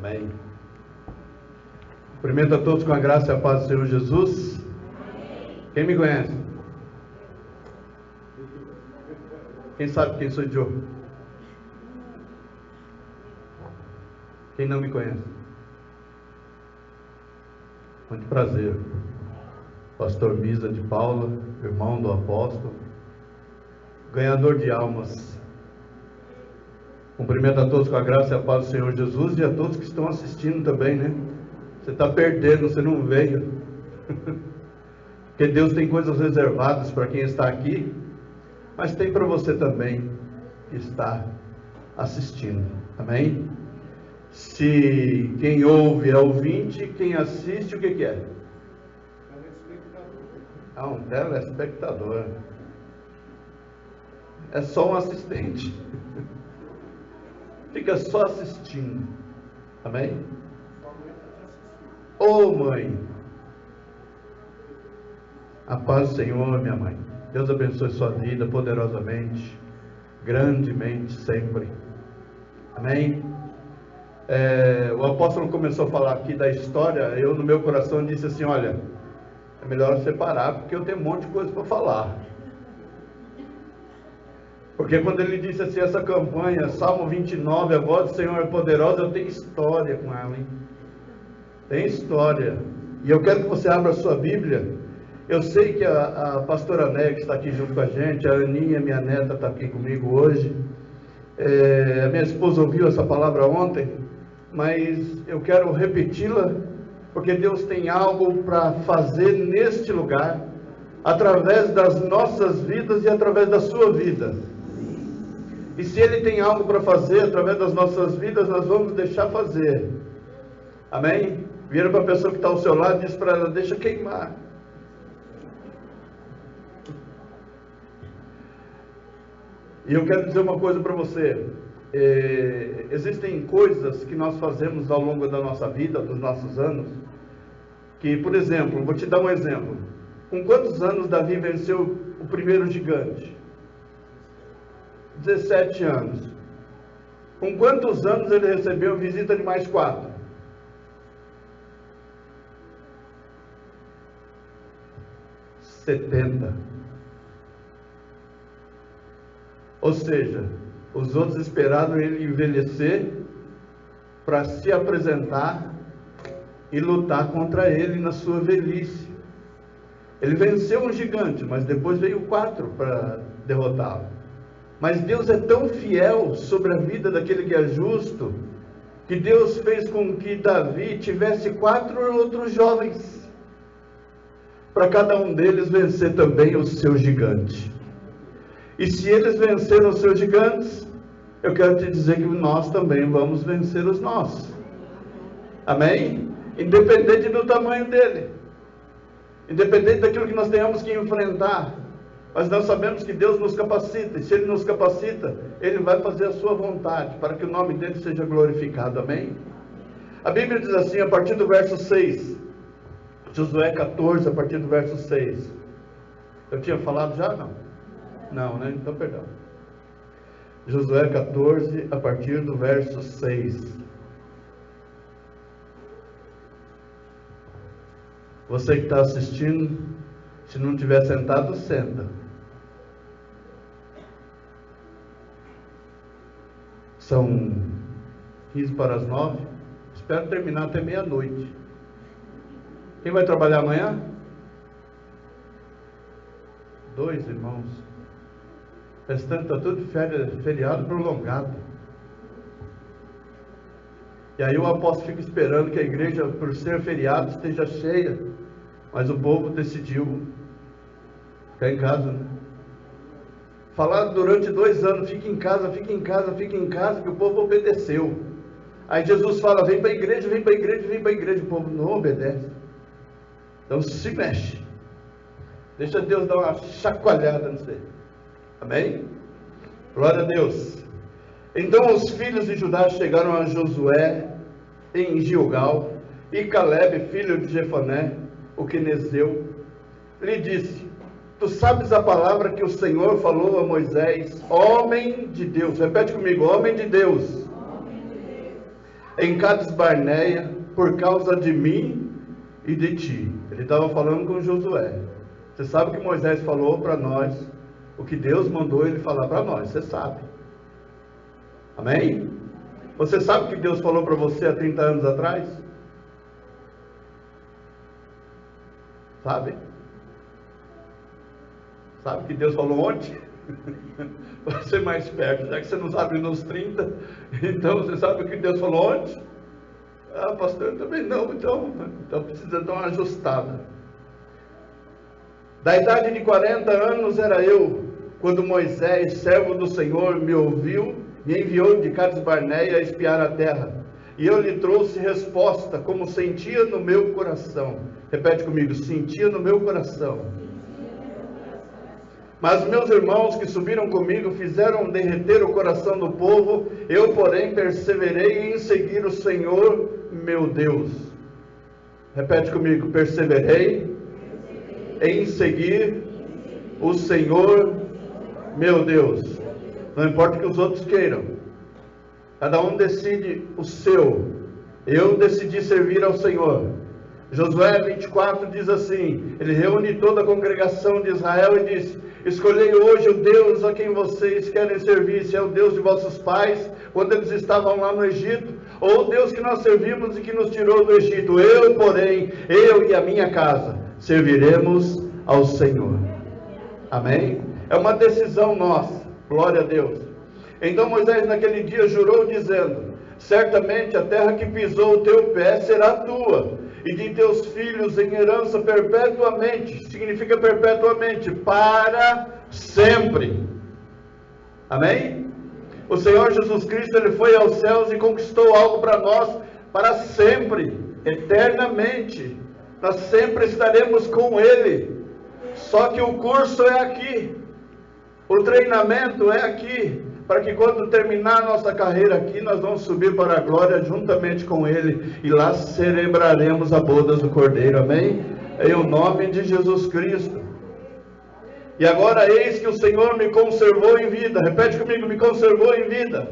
Amém. Cumprimento a todos com a graça e a paz do Senhor Jesus. Amém. Quem me conhece? Quem sabe quem sou eu? Quem não me conhece? Muito prazer. Pastor Misa de Paula, irmão do apóstolo, ganhador de almas. Cumprimento a todos com a graça e a paz do Senhor Jesus e a todos que estão assistindo também, né? Você está perdendo, você não veio. Porque Deus tem coisas reservadas para quem está aqui, mas tem para você também que está assistindo. Amém? Se quem ouve é ouvinte, quem assiste, o que é? Um telespectador. É só um assistente. Fica só assistindo. Amém? Ô mãe, a paz do Senhor, minha mãe. Deus abençoe sua vida poderosamente, grandemente, sempre. Amém? O apóstolo começou a falar aqui da história. Eu no meu coração disse assim, olha, é melhor separar, porque eu tenho um monte de coisa para falar. Porque quando ele disse assim, essa campanha, Salmo 29, a voz do Senhor é poderosa, eu tenho história com ela, hein? Tem história. E eu quero que você abra a sua Bíblia. Eu sei que a pastora Né, que está aqui junto com a gente, a Aninha, minha neta, está aqui comigo hoje. A minha esposa ouviu essa palavra ontem, mas eu quero repeti-la, porque Deus tem algo para fazer neste lugar, através das nossas vidas e através da sua vida. E se Ele tem algo para fazer através das nossas vidas, nós vamos deixar fazer. Amém? Vira para a pessoa que está ao seu lado e diz para ela, deixa queimar. E eu quero dizer uma coisa para você. Existem coisas que nós fazemos ao longo da nossa vida, dos nossos anos, que, por exemplo, vou te dar um exemplo. Com quantos anos Davi venceu o primeiro gigante? 17 anos. Com quantos anos ele recebeu a visita de mais 4? 70. Ou seja, os outros esperaram ele envelhecer para se apresentar e lutar contra ele na sua velhice. Ele venceu um gigante, mas depois veio 4 para derrotá-lo. Mas Deus é tão fiel sobre a vida daquele que é justo, que Deus fez com que Davi tivesse 4 outros jovens, para cada um deles vencer também o seu gigante. E se eles venceram os seus gigantes, eu quero te dizer que nós também vamos vencer os nossos. Amém? Independente do tamanho dele, independente daquilo que nós tenhamos que enfrentar, mas nós sabemos que Deus nos capacita, e se Ele nos capacita, Ele vai fazer a sua vontade, para que o nome dEle seja glorificado. Amém? A Bíblia diz assim, a partir do verso 6, Josué 14, a partir do verso 6. Eu tinha falado já? Não, né? Então, perdão. Josué 14, a partir do verso 6. Você que está assistindo, se não estiver sentado, senta. São 15 para as 9. Espero terminar até meia-noite. Quem vai trabalhar amanhã? 2 irmãos. O restante está tudo feriado prolongado. E aí o apóstolo fica esperando que a igreja, por ser feriado, esteja cheia. Mas o povo decidiu ficar em casa, né? Falaram durante 2 anos, fica em casa, fica em casa, fica em casa, que o povo obedeceu. Aí Jesus fala, vem para a igreja, vem para a igreja, vem para a igreja. O povo não obedece. Então se mexe. Deixa Deus dar uma chacoalhada nisso aí. Amém? Glória a Deus. Então os filhos de Judá chegaram a Josué em Gilgal, e Caleb, filho de Jefoné, o quenezeu, lhe disse, tu sabes a palavra que o Senhor falou a Moisés, homem de Deus. Repete comigo, homem de Deus. em Cades Barneia, por causa de mim e de ti. Ele estava falando com Josué. Você sabe o que Moisés falou para nós, o que Deus mandou ele falar para nós, você sabe. Amém? Você sabe o que Deus falou para você há 30 anos atrás? Sabe? Sabe o que Deus falou ontem? Você mais perto, já que você não sabe nos 30, então você sabe o que Deus falou ontem? Ah, pastor, eu também não, então precisa dar uma ajustada. Da idade de 40 anos era eu, quando Moisés, servo do Senhor, me ouviu, me enviou de Cades Barneia a espiar a terra. E eu lhe trouxe resposta, como sentia no meu coração. Repete comigo, sentia no meu coração. Mas meus irmãos que subiram comigo fizeram derreter o coração do povo, eu porém perseverei em seguir o Senhor meu Deus. Repete comigo, perseverei em seguir o Senhor meu Deus. Não importa o que os outros queiram, cada um decide o seu. Eu decidi servir ao Senhor. Josué 24 diz assim, ele reúne toda a congregação de Israel e diz: escolhei hoje o Deus a quem vocês querem servir, se é o Deus de vossos pais, quando eles estavam lá no Egito, ou o Deus que nós servimos e que nos tirou do Egito. Eu, porém, eu e a minha casa, serviremos ao Senhor. Amém? É uma decisão nossa, glória a Deus. Então Moisés naquele dia jurou dizendo: certamente a terra que pisou o teu pé será tua, e de teus filhos em herança perpetuamente. Significa perpetuamente, para sempre. Amém? O Senhor Jesus Cristo, Ele foi aos céus e conquistou algo para nós, para sempre, eternamente. Nós sempre estaremos com Ele. Só que o curso é aqui, o treinamento é aqui, para que quando terminar a nossa carreira aqui, nós vamos subir para a glória juntamente com Ele, e lá celebraremos a boda do Cordeiro, amém? Em o nome de Jesus Cristo. E agora eis que o Senhor me conservou em vida. Repete comigo, me conservou em vida.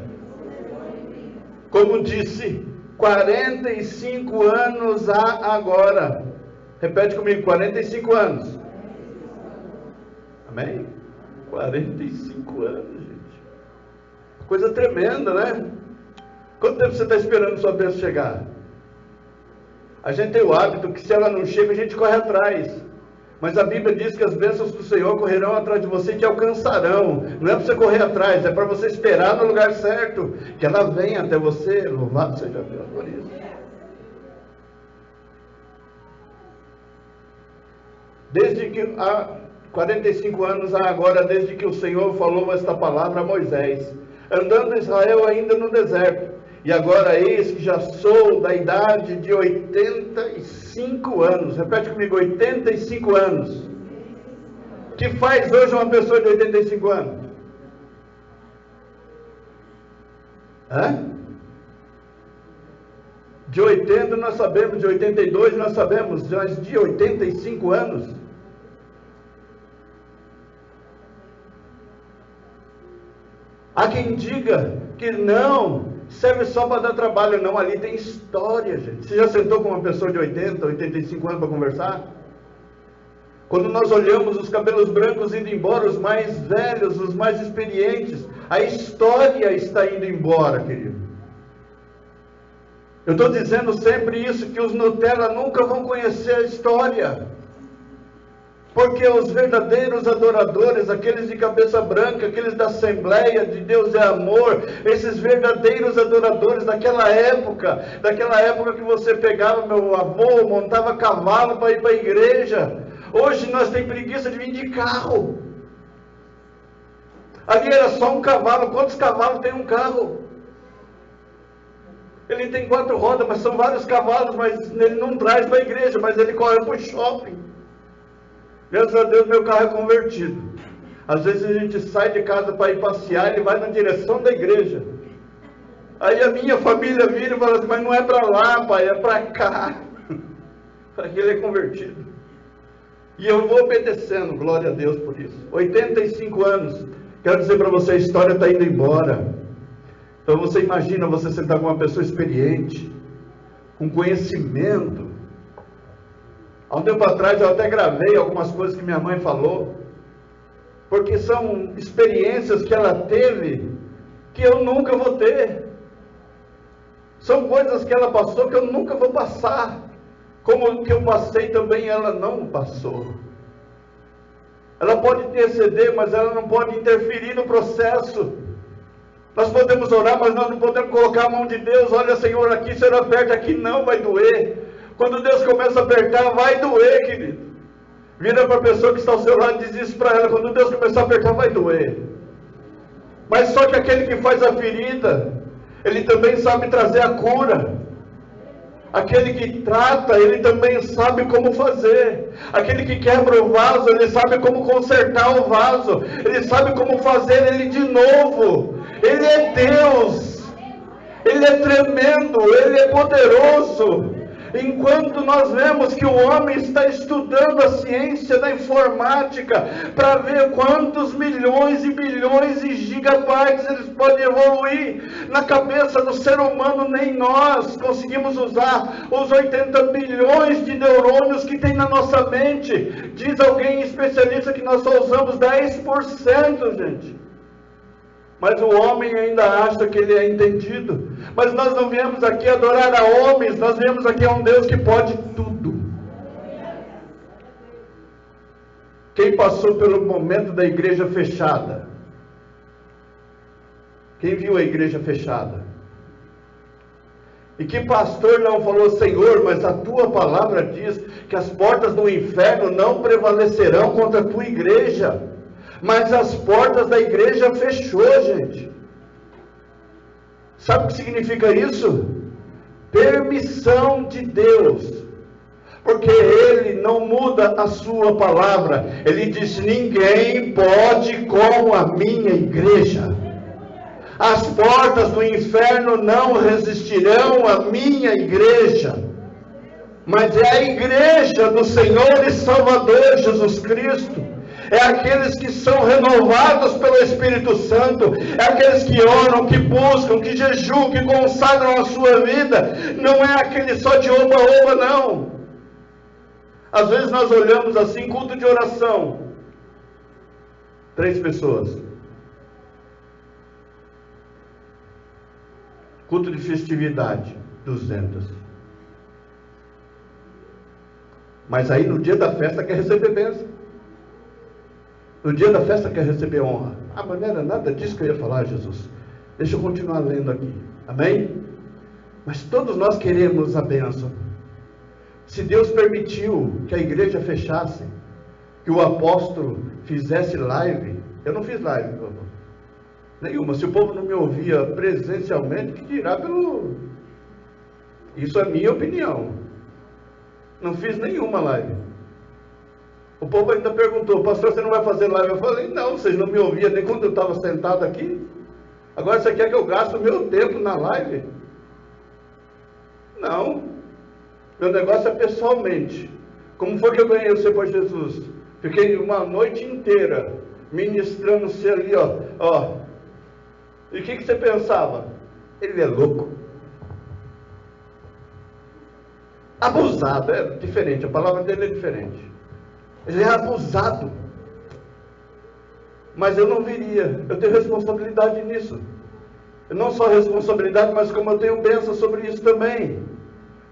Como disse, 45 anos há agora. Repete comigo, 45 anos. Amém? 45 anos, gente. Coisa tremenda, né? Quanto tempo você está esperando sua bênção chegar? A gente tem o hábito que se ela não chega, a gente corre atrás. Mas a Bíblia diz que as bênçãos do Senhor correrão atrás de você e te alcançarão. Não é para você correr atrás, é para você esperar no lugar certo, que ela venha até você. Louvado seja Deus por isso. Desde que há 45 anos há agora, desde que o Senhor falou esta palavra a Moisés, andando Israel ainda no deserto. E agora eis que já sou da idade de 85 anos. Repete comigo, 85 anos. O que faz hoje uma pessoa de 85 anos? De 80 nós sabemos, de 82 nós sabemos, mas de 85 anos? Há quem diga que não, serve só para dar trabalho. Não, ali tem história, gente. Você já sentou com uma pessoa de 80, 85 anos para conversar? Quando nós olhamos os cabelos brancos indo embora, os mais velhos, os mais experientes, a história está indo embora, querido. Eu estou dizendo sempre isso, que os Nutella nunca vão conhecer a história. Porque os verdadeiros adoradores, aqueles de cabeça branca, aqueles da Assembleia de Deus é Amor, esses verdadeiros adoradores daquela época que você pegava, meu avô, montava cavalo para ir para a igreja. Hoje nós temos preguiça de vir de carro. Ali era só um cavalo. Quantos cavalos tem um carro? Ele tem 4 rodas, mas são vários cavalos, mas ele não traz para a igreja, mas ele corre para o shopping. Graças a Deus meu carro é convertido. Às vezes a gente sai de casa para ir passear, ele vai na direção da igreja. Aí a minha família vira e fala assim: mas não é para lá, pai, é para cá. Para que ele é convertido. E eu vou obedecendo, glória a Deus por isso. 85 anos, quero dizer para você, a história está indo embora. Então você imagina você sentar com uma pessoa experiente, com conhecimento. Há um tempo atrás eu até gravei algumas coisas que minha mãe falou, porque são experiências que ela teve, que eu nunca vou ter. São coisas que ela passou que eu nunca vou passar, como que eu passei também ela não passou. Ela pode interceder, mas ela não pode interferir no processo. Nós podemos orar, mas nós não podemos colocar a mão de Deus. Olha, Senhor, aqui, Senhor, aperta aqui, não, vai doer. Quando Deus começa a apertar, vai doer, querido. Vira para a pessoa que está ao seu lado e diz isso para ela: quando Deus começar a apertar, vai doer. Mas só que aquele que faz a ferida, ele também sabe trazer a cura. Aquele que trata, ele também sabe como fazer. Aquele que quebra o vaso, ele sabe como consertar o vaso. Ele sabe como fazer ele de novo. Ele é Deus. Ele é tremendo, ele é poderoso. Enquanto nós vemos que o homem está estudando a ciência da informática para ver quantos milhões e bilhões e gigabytes eles podem evoluir, na cabeça do ser humano nem nós conseguimos usar os 80 bilhões de neurônios que tem na nossa mente. Diz alguém especialista que nós só usamos 10%, gente. Mas o homem ainda acha que ele é entendido. Mas nós não viemos aqui adorar a homens, nós viemos aqui a um Deus que pode tudo. Quem passou pelo momento da igreja fechada? Quem viu a igreja fechada? E que pastor não falou: Senhor, mas a tua palavra diz que as portas do inferno não prevalecerão contra a tua igreja. Mas as portas da igreja fechou, gente. Sabe o que significa isso? Permissão de Deus. Porque Ele não muda a sua palavra. Ele diz: ninguém pode com a minha igreja. As portas do inferno não resistirão à minha igreja. Mas é a igreja do Senhor e Salvador Jesus Cristo. É aqueles que são renovados pelo Espírito Santo. É aqueles que oram, que buscam, que jejuam, que consagram a sua vida. Não é aquele só de oba-oba, não. Às vezes nós olhamos assim: culto de oração, 3 pessoas. Culto de festividade, 200. Mas aí no dia da festa quer receber bênção. No dia da festa quer receber honra. Ah, mas não era nada disso que eu ia falar, Jesus. Deixa eu continuar lendo aqui. Amém? Mas todos nós queremos a bênção. Se Deus permitiu que a igreja fechasse, que o apóstolo fizesse live, eu não fiz live, nenhuma. Se o povo não me ouvia presencialmente, que dirá pelo... Isso é minha opinião. Não fiz nenhuma live. O povo ainda perguntou: pastor, você não vai fazer live? Eu falei: não, vocês não me ouviam nem quando eu estava sentado aqui. Agora você quer que eu gaste o meu tempo na live? Não. Meu negócio é pessoalmente. Como foi que eu ganhei você por Jesus? Fiquei uma noite inteira ministrando você ali, ó. E o que você pensava? Ele é louco. Abusado, é diferente, a palavra dele é diferente. Ele é abusado. Mas eu não viria. Eu tenho responsabilidade nisso. Eu não só responsabilidade, mas como eu tenho bênção sobre isso também.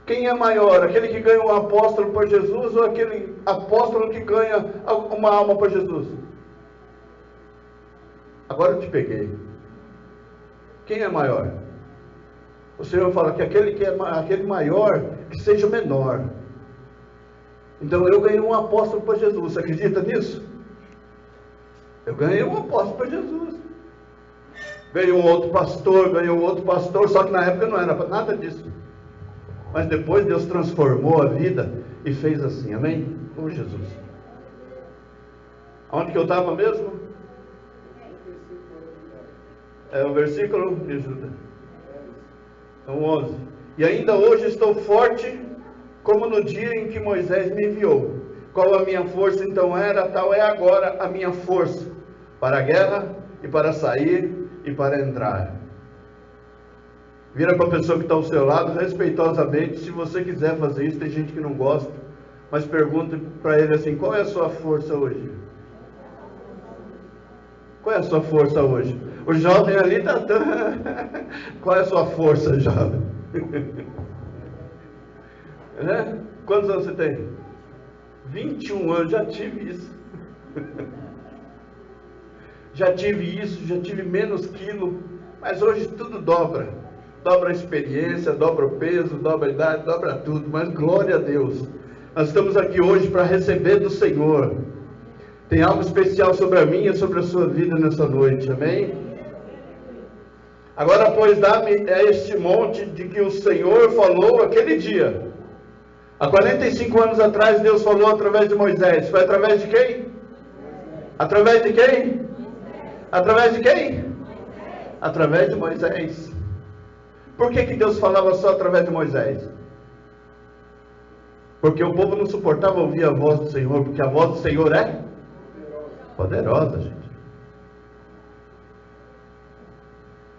Quem é maior? Aquele que ganha um apóstolo por Jesus, ou aquele apóstolo que ganha uma alma por Jesus? Agora eu te peguei. Quem é maior? O Senhor fala que aquele maior, que seja menor. Então eu ganhei um apóstolo para Jesus. Você acredita nisso? Eu ganhei um apóstolo para Jesus. Ganhei um outro pastor, só que na época não era para nada disso. Mas depois Deus transformou a vida e fez assim, amém? Oh, Jesus. Onde que eu estava mesmo? É o versículo, me ajuda. Então 11. E ainda hoje estou forte, como no dia em que Moisés me enviou. Qual a minha força então era, tal é agora a minha força, para a guerra e para sair e para entrar. Vira para a pessoa que está ao seu lado, respeitosamente, se você quiser fazer isso, tem gente que não gosta, mas pergunta para ele assim, qual é a sua força hoje? Qual é a sua força hoje? O jovem ali está... Qual é a sua força, jovem? Né? Quantos anos você tem? 21 anos, já tive isso. Já tive isso, já tive menos quilo, mas hoje tudo dobra. Dobra a experiência, dobra o peso, dobra a idade, dobra tudo, mas glória a Deus. Nós estamos aqui hoje para receber do Senhor. Tem algo especial sobre a minha e sobre a sua vida nessa noite, amém? Agora, pois, dá-me este monte de que o Senhor falou aquele dia. Há 45 anos atrás, Deus falou através de Moisés. Foi através de quem? Através de quem? Através de quem? Através de Moisés. Por que Deus falava só através de Moisés? Porque o povo não suportava ouvir a voz do Senhor, porque a voz do Senhor é poderosa, gente.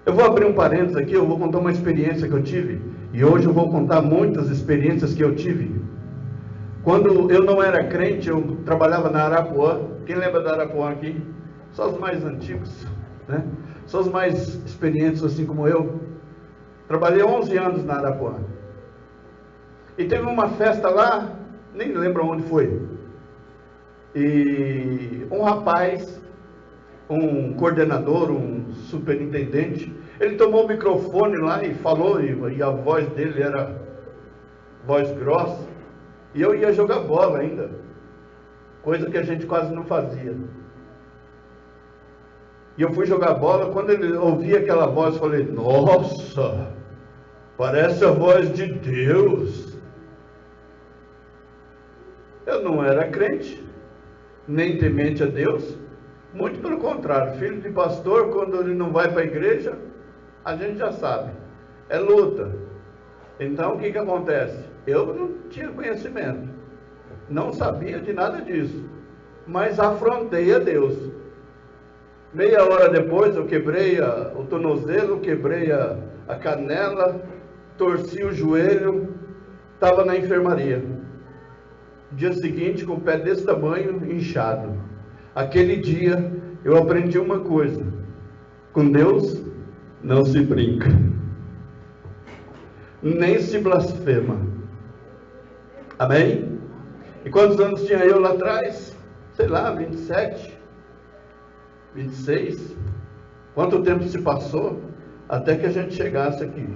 Eu vou abrir um parênteses aqui, eu vou contar uma experiência que eu tive. E hoje eu vou contar muitas experiências que eu tive. Quando eu não era crente, eu trabalhava na Arapuã. Quem lembra da Arapuã aqui? Só os mais antigos, né? Só os mais experientes, assim como eu. Trabalhei 11 anos na Arapuã. E teve uma festa lá, nem lembro onde foi. E um rapaz, um coordenador, um superintendente, ele tomou o microfone lá e falou, e a voz dele era voz grossa, e eu ia jogar bola ainda, coisa que a gente quase não fazia. E eu fui jogar bola, quando ele ouvia aquela voz, eu falei, nossa, parece a voz de Deus. Eu não era crente, nem temente a Deus, muito pelo contrário, filho de pastor, quando ele não vai para a igreja, a gente já sabe, é luta. Então o que acontece? Eu não tinha conhecimento, não sabia de nada disso, mas afrontei a Deus. Meia hora depois eu quebrei o tornozelo, quebrei a canela, torci o joelho, estava na enfermaria. Dia seguinte, com o pé desse tamanho, inchado. Aquele dia, eu aprendi uma coisa: com Deus não se brinca, nem se blasfema. Amém? E quantos anos tinha eu lá atrás? Sei lá, 27, 26. Quanto tempo se passou até que a gente chegasse aqui?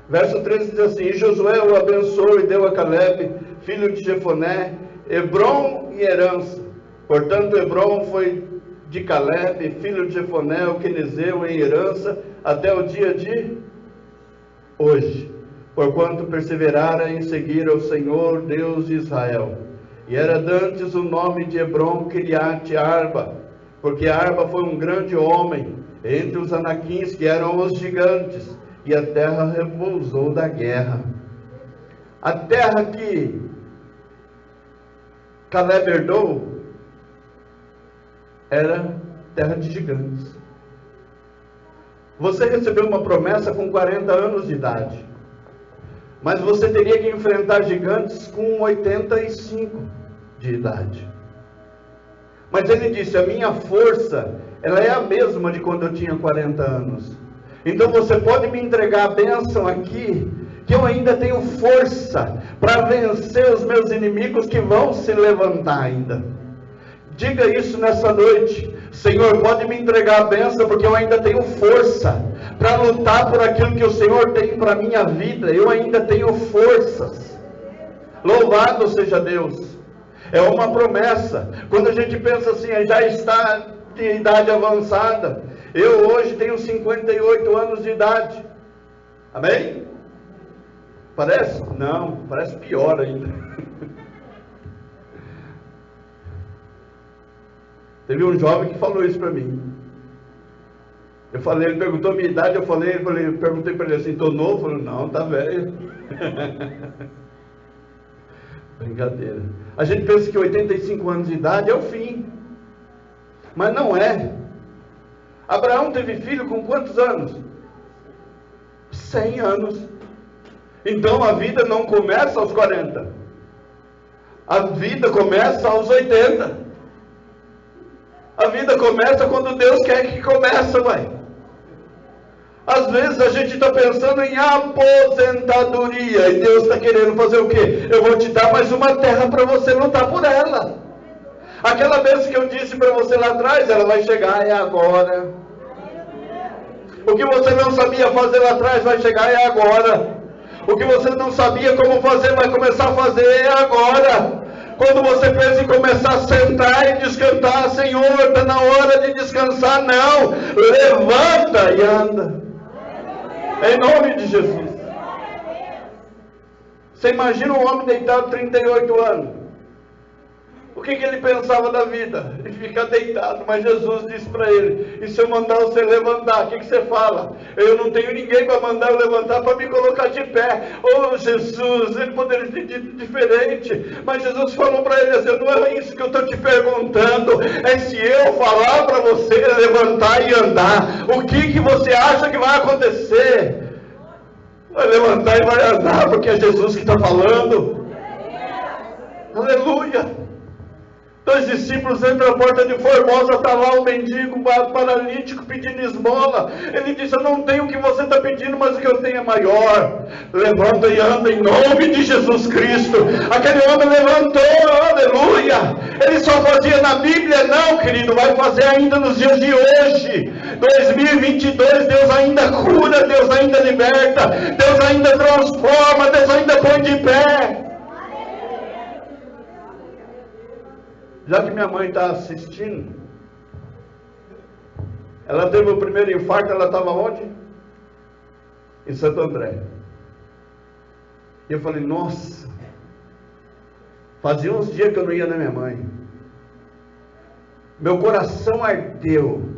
Verso 13 diz assim: e Josué o abençoou e deu a Caleb, filho de Jefoné, Hebrom e herança. Portanto, Hebrom foi de Caleb, filho de Jefoné, o quenezeu, em herança, até o dia de hoje, porquanto perseverara em seguir ao Senhor, Deus de Israel. E era dantes o nome de Hebrom Kiriat Arba, porque Arba foi um grande homem entre os anaquins, que eram os gigantes, e a terra repousou da guerra. A terra que Caleb herdou era terra de gigantes. Você recebeu uma promessa com 40 anos de idade, mas você teria que enfrentar gigantes com 85 de idade. Mas ele disse: a minha força, ela é a mesma de quando eu tinha 40 anos. Então você pode me entregar a bênção aqui, que eu ainda tenho força para vencer os meus inimigos que vão se levantar ainda. Diga isso nessa noite: Senhor, pode me entregar a bênção, porque eu ainda tenho força para lutar por aquilo que o Senhor tem para a minha vida. Eu ainda tenho forças. Louvado seja Deus. É uma promessa. Quando a gente pensa assim, já está de idade avançada. Eu hoje tenho 58 anos de idade. Amém? Parece? Não, parece pior ainda. Teve um jovem que falou isso para mim. Eu falei, ele perguntou a minha idade, eu perguntei para ele assim, estou novo? Ele falou, não, está velho. Brincadeira. A gente pensa que 85 anos de idade é o fim, mas não é. Abraão teve filho com quantos anos? 100 anos. Então a vida não começa aos 40. A vida começa aos 80. A vida começa quando Deus quer que comece, ué. Às vezes a gente está pensando em aposentadoria e Deus está querendo fazer o quê? Eu vou te dar mais uma terra para você lutar por ela. Aquela vez que eu disse para você lá atrás, ela vai chegar, é agora. O que você não sabia fazer lá atrás vai chegar, é agora. O que você não sabia como fazer, vai começar a fazer, é agora. Quando você pensa em começar a sentar e descansar, Senhor, está na hora de descansar, não. Levanta e anda. Em nome de Jesus. Você imagina um homem deitado 38 anos. O que ele pensava da vida? Ele fica deitado, mas Jesus disse para ele, e se eu mandar você levantar, o que você fala? Eu não tenho ninguém para mandar eu levantar para me colocar de pé. Oh Jesus, ele poderia ter dito diferente, mas Jesus falou para ele assim, não é isso que eu estou te perguntando, é se eu falar para você levantar e andar, o que você acha que vai acontecer? Vai levantar e vai andar, porque é Jesus que está falando. Aleluia. Dois discípulos entram na porta de Formosa, está lá o mendigo paralítico pedindo esmola. Ele disse, eu não tenho o que você está pedindo, mas o que eu tenho é maior. Levanta e anda em nome de Jesus Cristo. Aquele homem levantou, aleluia. Ele só fazia na Bíblia, não, querido, vai fazer ainda nos dias de hoje. 2022, Deus ainda cura, Deus ainda liberta, Deus ainda transforma, Deus ainda põe de pé. Já que minha mãe está assistindo, ela teve o primeiro infarto, ela estava onde? Em Santo André. E eu falei, nossa, fazia uns dias que eu não ia na minha mãe. Meu coração ardeu.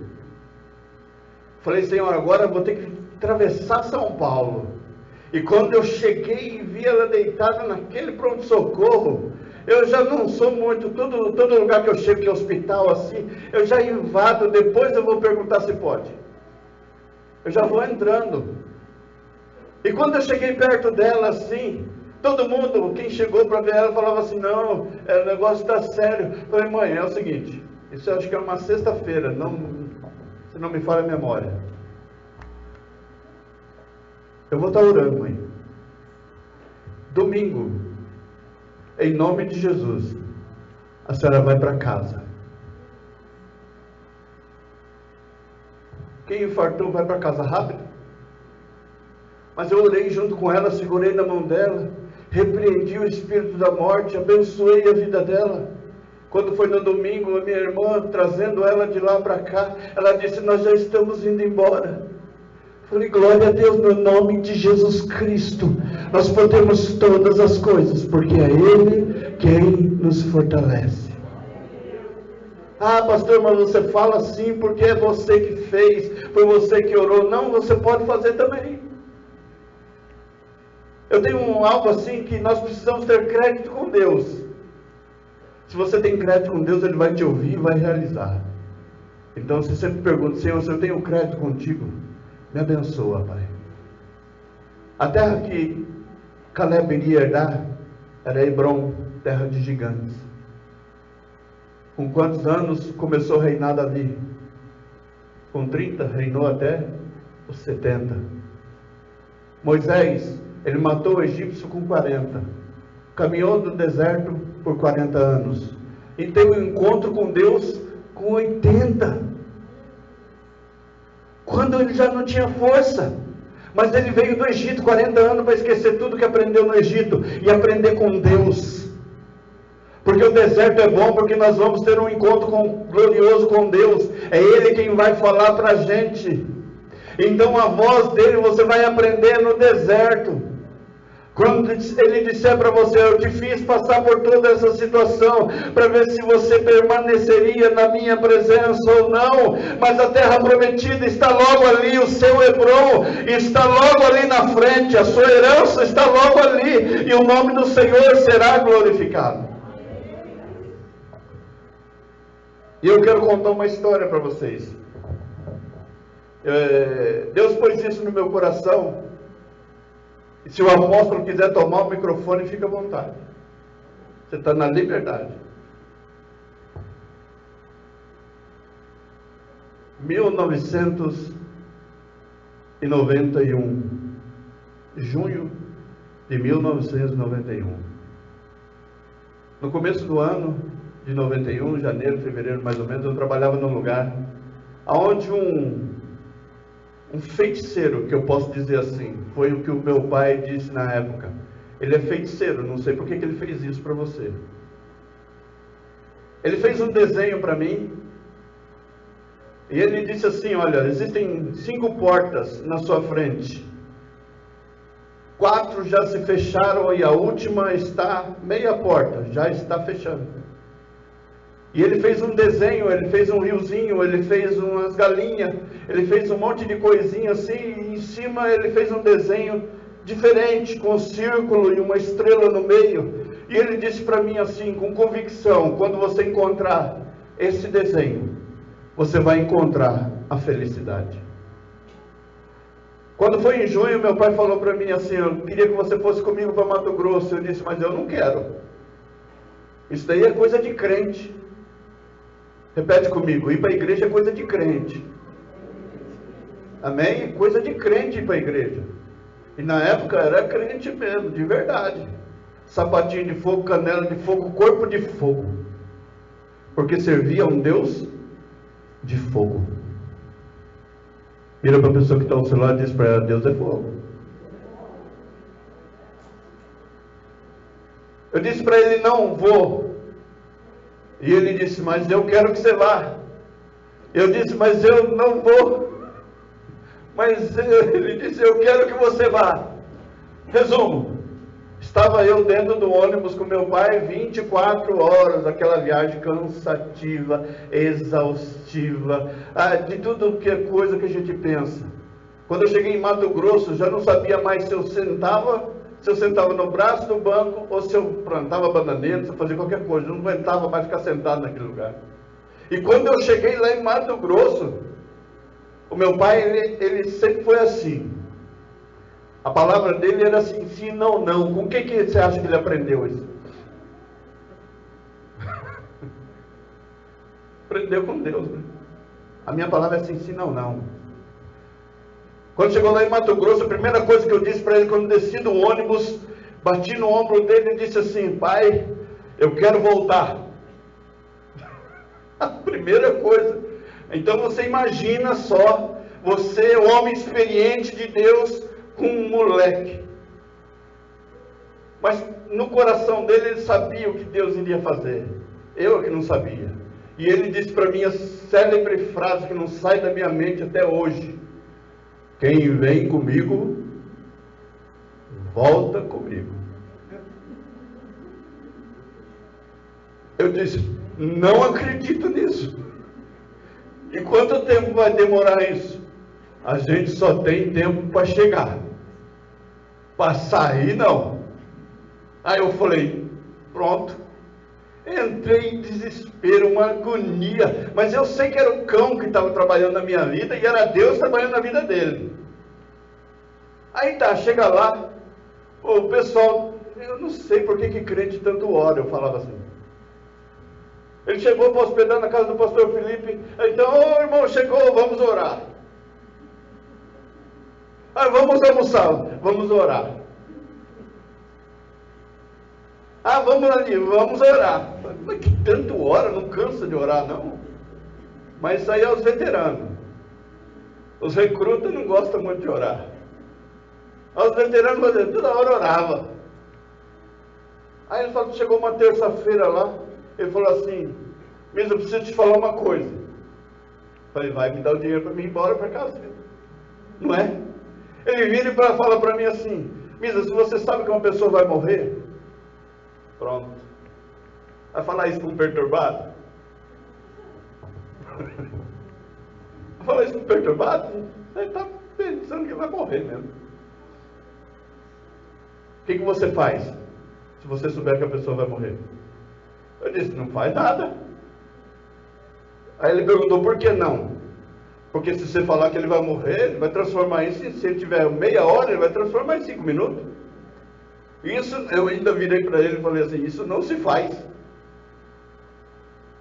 Falei, Senhor, agora eu vou ter que atravessar São Paulo. E quando eu cheguei e vi ela deitada naquele pronto-socorro, eu já não sou muito, todo lugar que eu chego, que é hospital assim, eu já invado, depois eu vou perguntar se pode. Eu já vou entrando. E quando eu cheguei perto dela assim, todo mundo, quem chegou para ver ela, falava assim, não, o negócio está sério. Eu falei, mãe, é o seguinte, isso eu acho que é uma sexta-feira, se não me falha a memória. Eu vou estar orando, mãe. Domingo, em nome de Jesus, a senhora vai para casa. Quem infartou vai para casa rápido. Mas eu orei junto com ela, segurei na mão dela, repreendi o espírito da morte, abençoei a vida dela. Quando foi no domingo, a minha irmã, trazendo ela de lá para cá, ela disse, nós já estamos indo embora. Falei, glória a Deus, no nome de Jesus Cristo, nós podemos todas as coisas, porque é Ele quem nos fortalece. Ah, pastor, mas você fala assim, porque é você que fez, foi você que orou. Não, você pode fazer também. Eu tenho algo assim, que nós precisamos ter crédito com Deus. Se você tem crédito com Deus, Ele vai te ouvir e vai realizar. Então, se você me pergunta, Senhor, se eu tenho crédito contigo, me abençoa, Pai. A terra que Caleb iria herdar era Hebrom, terra de gigantes. Com quantos anos começou a reinar Davi? Com 30, reinou até os 70. Moisés, ele matou o egípcio com 40. Caminhou no deserto por 40 anos. E teve um encontro com Deus com 80. Quando ele já não tinha força. Mas ele veio do Egito 40 anos para esquecer tudo que aprendeu no Egito e aprender com Deus. Porque o deserto é bom, porque nós vamos ter um encontro glorioso com Deus. É Ele quem vai falar para a gente. Então a voz dele você vai aprender no deserto. Quando ele disser para você, eu te fiz passar por toda essa situação, para ver se você permaneceria na minha presença ou não, mas a terra prometida está logo ali, o seu Hebrom está logo ali na frente, a sua herança está logo ali, e o nome do Senhor será glorificado. E eu quero contar uma história para vocês. Deus pôs isso no meu coração, E se o apóstolo quiser tomar o microfone, fica à vontade. Você está na liberdade. 1991, junho de 1991. No começo do ano de 91, janeiro, fevereiro mais ou menos, eu trabalhava num lugar onde um feiticeiro, que eu posso dizer assim, foi o que o meu pai disse na época. Ele é feiticeiro, não sei por que ele fez isso para você. Ele fez um desenho para mim, e ele disse assim: olha, existem 5 portas na sua frente. 4 já se fecharam e a última está meia porta, já está fechando. E ele fez um desenho, ele fez um riozinho, ele fez umas galinhas, ele fez um monte de coisinha assim, e em cima ele fez um desenho diferente, com um círculo e uma estrela no meio. E ele disse para mim assim, com convicção: quando você encontrar esse desenho, você vai encontrar a felicidade. Quando foi em junho, meu pai falou para mim assim: eu queria que você fosse comigo para Mato Grosso. Eu disse: mas eu não quero. Isso daí é coisa de crente. Repete comigo: ir para a igreja é coisa de crente. Amém? Coisa de crente ir para a igreja. E na época era crente mesmo, de verdade. Sapatinho de fogo, canela de fogo, corpo de fogo. Porque servia a um Deus de fogo. Vira para a pessoa que está ao seu lado e diz para ela: Deus é fogo. Eu disse para ele: não vou. E ele disse: mas eu quero que você vá. Eu disse: mas eu não vou. Mas ele disse: eu quero que você vá. Resumo: estava eu dentro do ônibus com meu pai 24 horas, aquela viagem cansativa, exaustiva, de tudo que é coisa que a gente pensa. Quando eu cheguei em Mato Grosso, já não sabia mais se eu sentava no braço do banco, ou se eu plantava bananeira, se eu fazia qualquer coisa. Eu não aguentava mais ficar sentado naquele lugar. E quando eu cheguei lá em Mato Grosso, o meu pai, ele sempre foi assim. A palavra dele era assim: sim, não, não. Com o que você acha que ele aprendeu isso? Aprendeu com Deus, né? A minha palavra é assim: sim, não, não. Quando chegou lá em Mato Grosso, a primeira coisa que eu disse para ele, quando desci do ônibus, bati no ombro dele e disse assim: pai, eu quero voltar. A primeira coisa. Então você imagina só, você, homem experiente de Deus, com um moleque. Mas no coração dele, ele sabia o que Deus iria fazer. Eu que não sabia. E ele disse para mim a célebre frase que não sai da minha mente até hoje: quem vem comigo, volta comigo. Eu disse: não acredito nisso. E quanto tempo vai demorar isso? A gente só tem tempo para chegar. Para sair, não. Aí eu falei: pronto. Entrei em desespero, uma agonia. Mas eu sei que era o cão que estava trabalhando na minha vida, e era Deus trabalhando na vida dele. Aí tá, chega lá, o pessoal, eu não sei por que crente tanto ora, eu falava assim. Ele chegou para hospedar na casa do pastor Felipe. Então: ô irmão, chegou, vamos orar. Vamos almoçar, vamos orar. Vamos ali, vamos orar. Mas que tanto ora, não cansa de orar não. Mas isso aí é os veteranos. Os recrutas não gostam muito de orar. Os veteranos toda hora orava. Aí ele falou, chegou uma terça-feira lá, ele falou assim: Misa, eu preciso te falar uma coisa. Eu falei: vai me dar o dinheiro para mim ir embora para casa. Não é? Ele vira e fala para mim assim: Misa, se você sabe que uma pessoa vai morrer, pronto. Vai falar isso com um perturbado? Vai falar isso com um perturbado? Ele está pensando que vai morrer mesmo. O que você faz se você souber que a pessoa vai morrer? Eu disse: não faz nada. Aí ele perguntou: por que não? Porque se você falar que ele vai morrer, ele vai transformar isso, se ele tiver meia hora, ele vai transformar em 5 minutos. Isso, eu ainda virei para ele e falei assim, isso não se faz.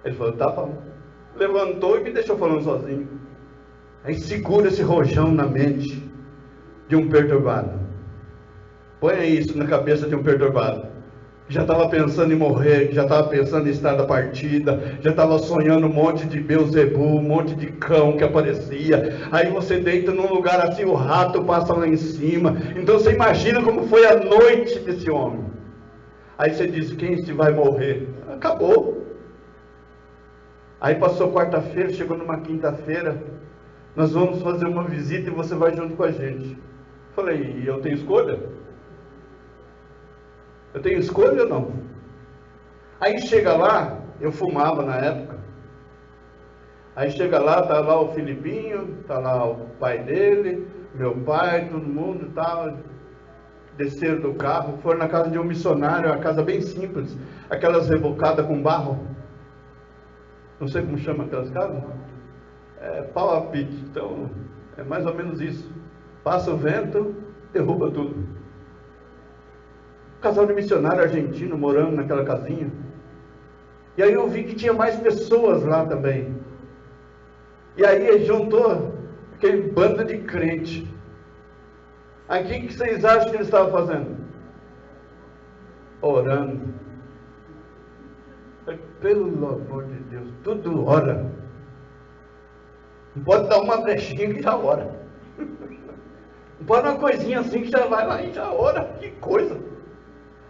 Ele falou, tá bom. Levantou e me deixou falando sozinho. Aí segura esse rojão na mente de um perturbado. Põe isso na cabeça de um perturbado. Que já estava pensando em morrer, que já estava pensando em estar da partida, já estava sonhando um monte de Beelzebu, um monte de cão que aparecia. Aí você deita num lugar assim, o rato passa lá em cima. Então você imagina como foi a noite desse homem. Aí você diz, quem se vai morrer? Acabou. Aí passou quarta-feira, chegou numa quinta-feira, nós vamos fazer uma visita e você vai junto com a gente. Falei, e eu tenho escolha? Eu tenho escolha ou não? Aí chega lá, eu fumava na época. Aí chega lá, tá lá o Filipinho, tá lá o pai dele, meu pai, todo mundo tal. Desceram do carro, foram na casa de um missionário, uma casa bem simples, aquelas rebocadas com barro. Não sei como chama aquelas casas. É pau a pique, então é mais ou menos isso. Passa o vento, derruba tudo. Casal de missionário argentino morando naquela casinha. E aí eu vi que tinha mais pessoas lá também. E aí juntou aquele bando de crente. Aí o que vocês acham que eles estavam fazendo? Orando. Pelo amor de Deus, tudo ora. Não pode dar uma brechinha que já ora. Não pode uma coisinha assim que já vai lá e já ora. Que coisa.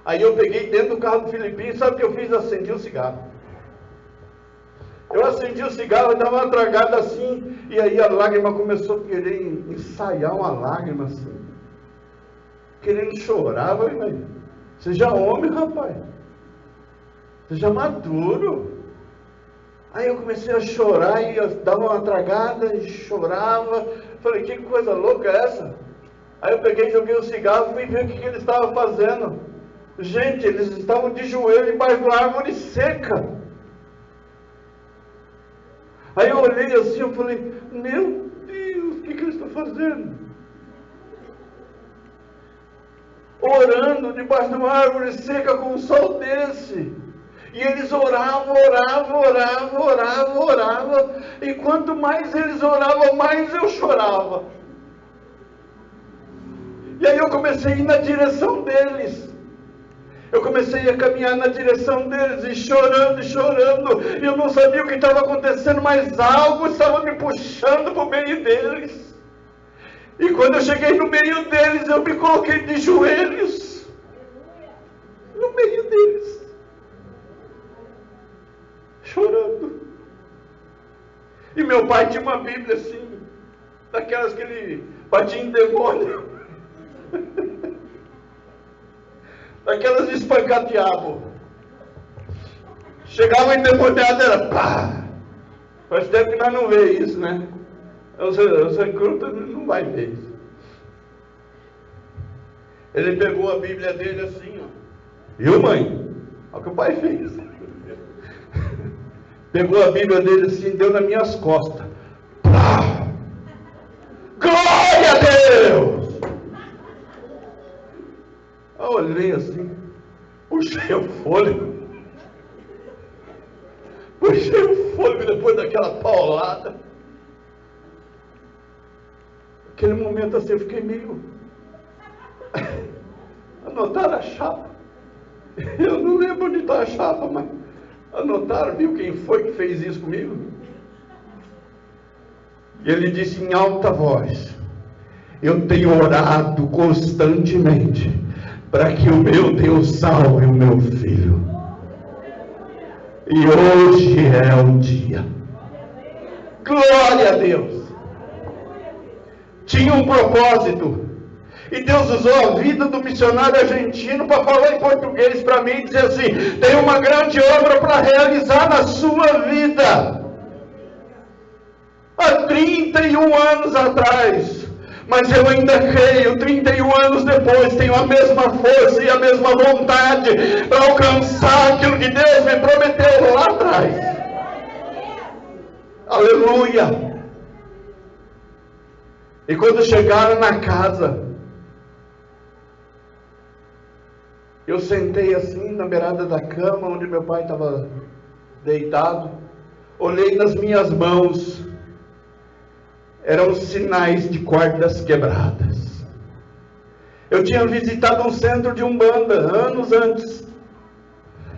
Aí eu peguei dentro do carro do Filipinho, sabe o que eu fiz? Acendi o cigarro. Eu acendi o cigarro e dava uma tragada assim, e aí a lágrima começou a querer ensaiar uma lágrima assim. Querendo chorar, eu falei, mas seja homem, rapaz. Seja maduro. Aí eu comecei a chorar e eu dava uma tragada e chorava. Falei, que coisa louca é essa? Aí eu peguei, joguei o cigarro e fui ver o que ele estava fazendo. Gente, eles estavam de joelho embaixo de uma árvore seca. Aí eu olhei assim, eu falei, meu Deus, o que eles estão fazendo? Orando debaixo de uma árvore seca com um sol desse. E eles oravam, e quanto mais eles oravam, mais eu chorava. E aí eu comecei a ir na direção deles. Eu comecei a caminhar na direção deles, e chorando, e eu não sabia o que estava acontecendo, mas algo estava me puxando para o meio deles. E quando eu cheguei no meio deles, eu me coloquei de joelhos, no meio deles, chorando. E meu pai tinha uma Bíblia assim, daquelas que ele batia em demônio, daquelas de espancar diabo. Chegava o endemoniado, era pá. Faz tempo que nós não vê isso, né? Os recrutas não vai ver isso. Ele pegou a Bíblia dele assim, ó. Viu, mãe? Olha o que o pai fez. Pegou a Bíblia dele assim, deu nas minhas costas. Pá! Glória a Deus! Eu olhei assim, puxei o fôlego depois daquela paulada. Aquele momento assim, eu fiquei meio... Anotaram a chapa. Eu não lembro onde está a chapa, mas anotaram, viu quem foi que fez isso comigo? E ele disse em alta voz, eu tenho orado constantemente para que o meu Deus salve o meu filho. E hoje é o dia. Glória a Deus. Tinha um propósito. E Deus usou a vida do missionário argentino para falar em português para mim e dizer assim, tem uma grande obra para realizar na sua vida. Há 31 anos atrás. Mas eu ainda creio, 31 anos depois, tenho a mesma força e a mesma vontade para alcançar aquilo que Deus me prometeu lá atrás. Aleluia! E quando chegaram na casa, eu sentei assim na beirada da cama, onde meu pai estava deitado, olhei nas minhas mãos, eram sinais de cordas quebradas. Eu tinha visitado um centro de Umbanda anos antes,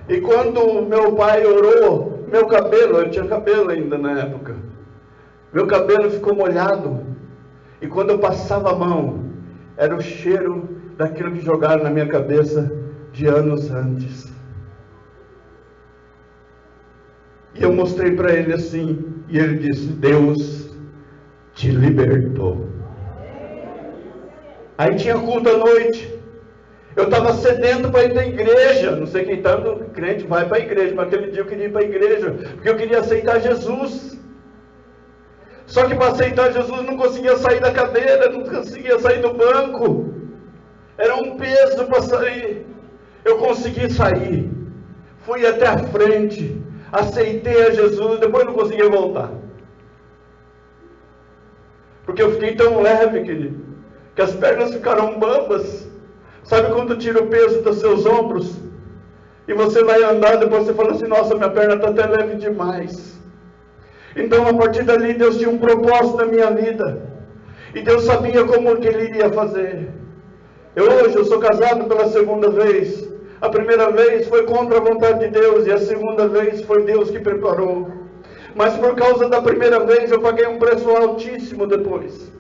e quando meu pai orou, meu cabelo, eu tinha cabelo ainda na época, meu cabelo ficou molhado, e quando eu passava a mão, era o cheiro daquilo que jogaram na minha cabeça de anos antes. E eu mostrei para ele assim, e ele disse: Deus te libertou. Aí tinha culto à noite, eu estava sedento para ir para a igreja. Não sei quem está no crente vai para a igreja, mas aquele dia eu queria ir para a igreja, porque eu queria aceitar Jesus. Só que para aceitar Jesus não conseguia sair da cadeira, não conseguia sair do banco, era um peso para sair. Eu consegui sair, fui até a frente, aceitei a Jesus, depois não conseguia voltar, porque eu fiquei tão leve, querido, que as pernas ficaram bambas. Sabe quando tira o peso dos seus ombros, e você vai andar, depois você fala assim: nossa, minha perna está até leve demais. Então a partir dali Deus tinha um propósito na minha vida, e Deus sabia como que Ele iria fazer. Hoje eu sou casado pela segunda vez. A primeira vez foi contra a vontade de Deus, e a segunda vez foi Deus que preparou. Mas por causa da primeira vez eu paguei um preço altíssimo depois,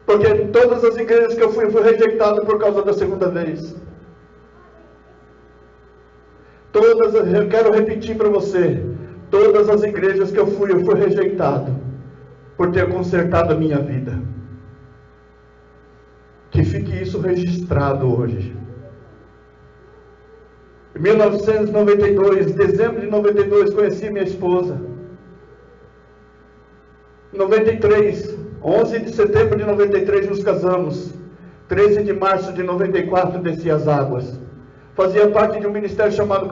porque todas as igrejas que eu fui rejeitado por causa da segunda vez. Eu quero repetir para você, todas as igrejas que eu fui rejeitado por ter consertado a minha vida. Que fique isso registrado hoje. Em 1992, dezembro de 92, conheci minha esposa. Em 93, 11 de setembro de 93 nos casamos. 13 de março de 94 desci as águas. Fazia parte de um ministério chamado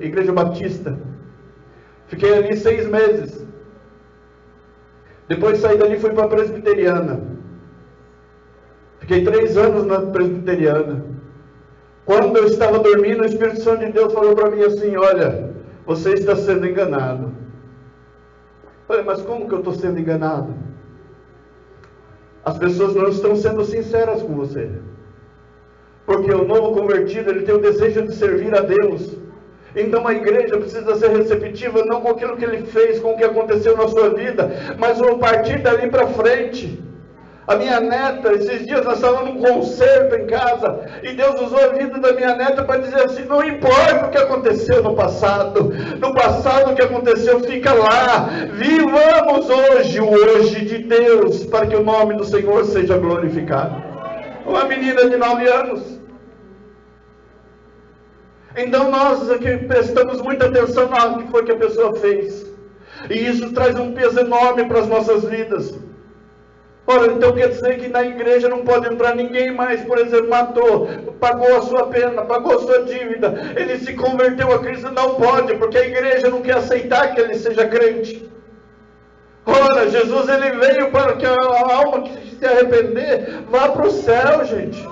Igreja Batista. Fiquei ali 6 meses. Depois saí dali e fui para a Presbiteriana. Fiquei 3 anos na Presbiteriana. Quando eu estava dormindo, o Espírito Santo de Deus falou para mim assim: olha, você está sendo enganado. Eu falei: mas como que eu estou sendo enganado? As pessoas não estão sendo sinceras com você, porque o novo convertido, ele tem o desejo de servir a Deus. Então a igreja precisa ser receptiva, não com aquilo que ele fez, com o que aconteceu na sua vida, mas a partir dali para frente. A minha neta, esses dias nós estávamos num concerto em casa, e Deus usou a vida da minha neta para dizer assim: não importa o que aconteceu no passado o que aconteceu fica lá, vivamos hoje o hoje de Deus, para que o nome do Senhor seja glorificado. Uma menina de 9 anos. Então nós aqui prestamos muita atenção no que foi que a pessoa fez, e isso traz um peso enorme para as nossas vidas. Ora, então quer dizer que na igreja não pode entrar ninguém mais, por exemplo, matou, pagou a sua pena, pagou a sua dívida, ele se converteu a Cristo, não pode, porque a igreja não quer aceitar que ele seja crente. Ora, Jesus, ele veio para que a alma que se arrepender vá para o céu, gente.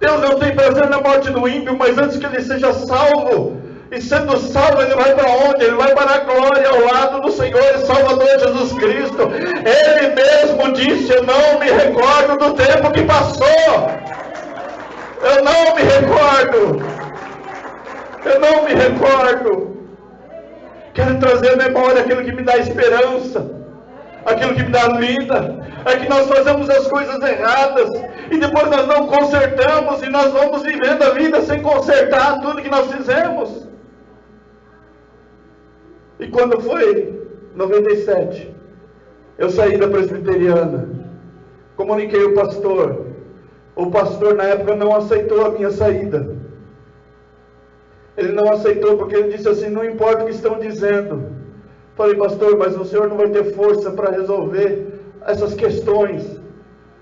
Deus não tem prazer na morte do ímpio, mas antes que ele seja salvo, e sendo salvo, ele vai para onde? Ele vai para a glória, ao lado do Senhor e Salvador Jesus Cristo. Ele mesmo disse: eu não me recordo do tempo que passou. Eu não me recordo. Quero trazer à memória aquilo que me dá esperança, aquilo que me dá vida. É que nós fazemos as coisas erradas, e depois nós não consertamos, e nós vamos vivendo a vida sem consertar tudo que nós fizemos. E quando foi 97, eu saí da Presbiteriana, comuniquei o pastor. O pastor na época não aceitou a minha saída. Ele não aceitou, porque ele disse assim: não importa o que estão dizendo. Falei: pastor, mas o senhor não vai ter força para resolver essas questões,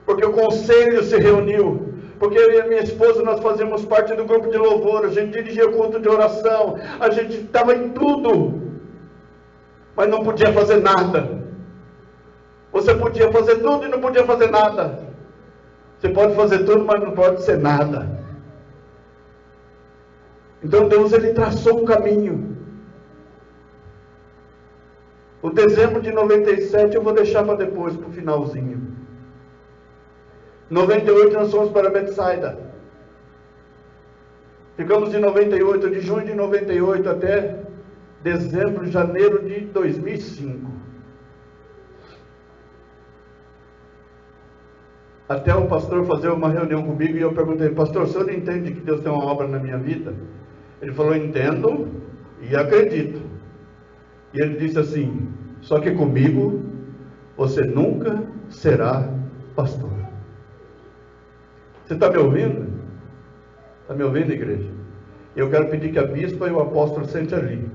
porque o conselho se reuniu. Porque eu e a minha esposa, nós fazíamos parte do grupo de louvor, a gente dirigia o culto de oração, a gente estava em tudo. mas não podia fazer nada. Você podia fazer tudo e não podia fazer nada. Você pode fazer tudo, mas não pode ser nada. Então Deus, ele traçou um caminho. O dezembro de 97 eu vou deixar para depois, para o finalzinho. 98 nós fomos para Betsaida. Ficamos de 98, de junho de 98 até dezembro, janeiro de 2005. Até o pastor fazer uma reunião comigo e eu perguntei: pastor, o senhor entende que Deus tem uma obra na minha vida? Ele falou: entendo e acredito. E ele disse assim: só que comigo você nunca será pastor. Você está me ouvindo? Está me ouvindo, igreja? Eu quero pedir que a bispa e o apóstolo sentem ali.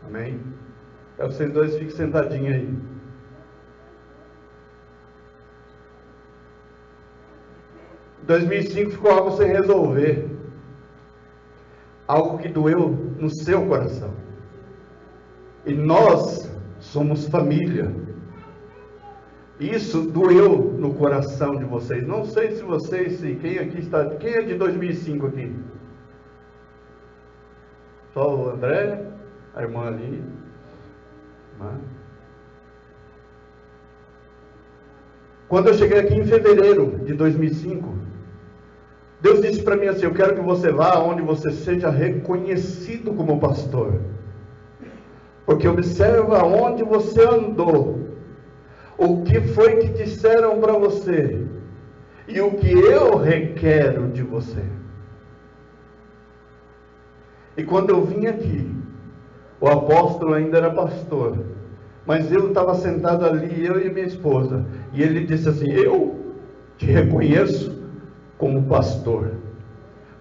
Amém? Quero que vocês dois fiquem sentadinhos aí. Em 2005 ficou algo sem resolver. Algo que doeu no seu coração. E nós somos família. Isso doeu no coração de vocês. Não sei se vocês, quem aqui está, quem é de 2005 aqui? Só o André, a irmã ali. Quando eu cheguei aqui em fevereiro de 2005, Deus disse para mim assim: eu quero que você vá onde você seja reconhecido como pastor. Porque observa onde você andou. O que foi que disseram para você? E o que eu requero de você? E quando eu vim aqui, o apóstolo ainda era pastor. Mas eu estava sentado ali, eu e minha esposa. E ele disse assim: eu te reconheço como pastor.